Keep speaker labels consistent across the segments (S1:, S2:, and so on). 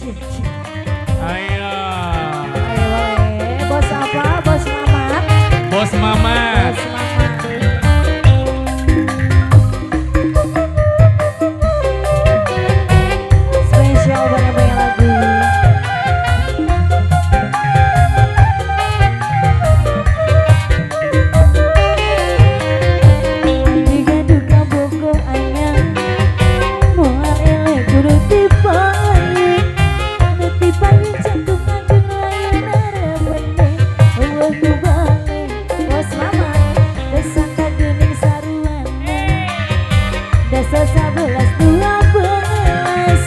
S1: Ayo.
S2: Ayo, bos apa? Bos Mamat.
S1: Bos Mamat.
S2: Bos Mamat. Spesial banyak-banyak lagu. Jika duka boko anyang, mual elek kudu tipayu. Kudu tipayu jantung ngajeng layan arepene. Aku balik, bos Mamat, desa kagening saruane. Desa 11-12,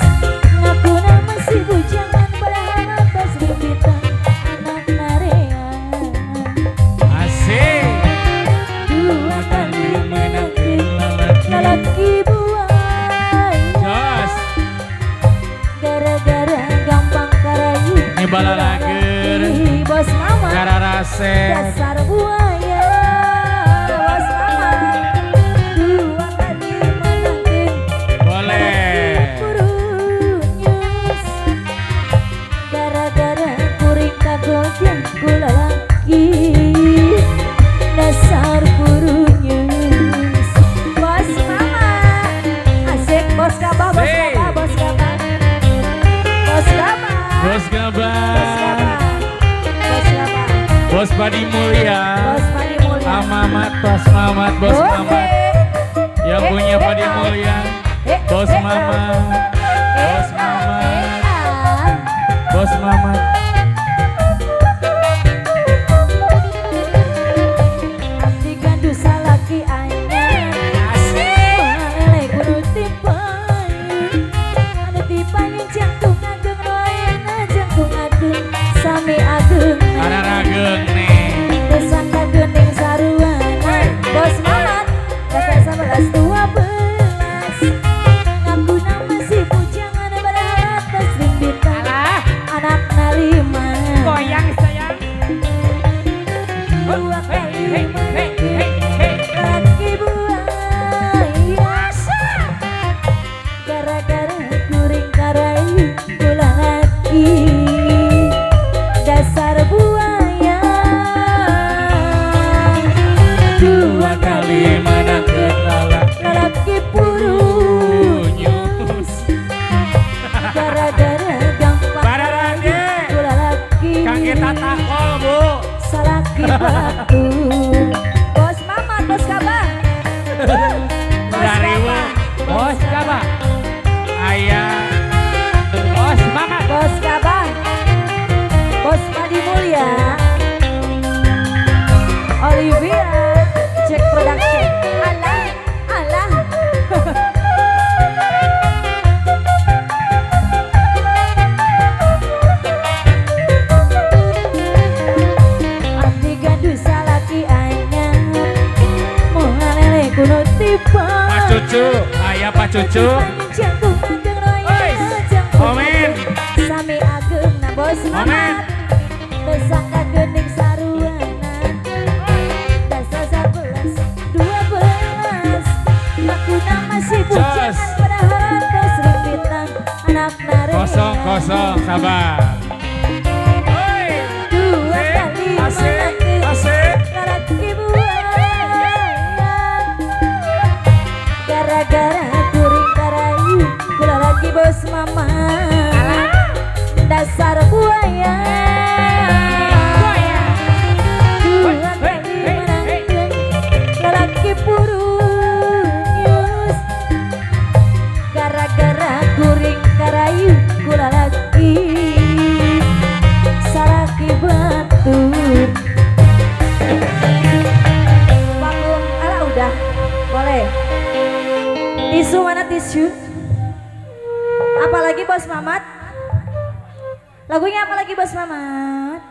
S2: ngaku nama si bujangan padahal atas rimpitan anak narean.
S1: Asik.
S2: Dua kali menanti
S1: Lalaki.
S2: lalaki buaya.
S1: Jos.
S2: Gara-gara gampang karayu
S1: Nibala lager.
S2: bos Mamat,
S1: Gara rasep.
S2: dasar buaya. Bos Mamat, dua kali menanti
S1: Boleh.
S2: kurunyus. Gara-gara kuring kagojan kula laki, dasar kurunyus. Bos Mamat, asik bos Gabah, bos
S1: Asik.
S2: Gabah, bos Gabah. Bos Gabah,
S1: Bos Gabah.
S2: bos Gabah, bos Gabah.
S1: Bos Padi Mulia.
S2: Bos Padi Mulia.
S1: Amamat, Bos Mamat, Bos Mamat. Yang punya Padi Mulia. Bos Mamat. Bos Mamat. Bos Mamat.
S2: Abdi gandu salaki anyar. Malele kudu tipayu. Anu tipayu jantung ageng royana jantung ageng sami ageng.
S1: Ada rageng nih.
S2: Desa kagening saruana. Bos Mamat, desa 11-12. Ngaku nama si bujangan padahal atas rimpitan anak nalima.
S1: Goyang sayang.
S2: Dua kali menanti laki buaya. Gara-gara kuring karayu kula laki, dasar buaya.
S1: Dua kali menangkan lalak.
S2: Lelaki purunyus. Gara-gara gampang
S1: Bararage.
S2: kula laki,
S1: Kangge tata kol bu.
S2: salaki batu. Bos Mamat, bos Gabah. Bos
S1: Dari bu.
S2: Gabah.
S1: Bos Gabah. Ayah. Bos Mamat.
S2: Bos Gabah, Bos Padi Mulia, Olivia, Jack Production. Alah, alah. Abdi gandu salaki anyar, muhalele kudu tipayu.
S1: Pak Cucu. Ayah Pak Cucu.
S2: Jantung ageng royana,
S1: Ois.
S2: jantung
S1: Omen.
S2: sami ageng na bos
S1: Omen.
S2: Mamat. Desa kagening saruana. Desa 11-12. Aku nama si bujangan
S1: Jos.
S2: padahal atas rimpitan anak narean.
S1: Kosong sabar. Oi.
S2: Dua kali
S1: Asik.
S2: menanti
S1: Asik.
S2: lelaki buaya. Gara-gara kuring karayu kula lagi bos Mamat, dasar buaya. Dua kali menanti lelaki purunyus. Gara-gara kuring karayu kula lagi salaki batur. Panggung ala udah boleh. Tisu mana tisu? Apalagi bos Mamat? Lagunya apa lagi bos Mamat?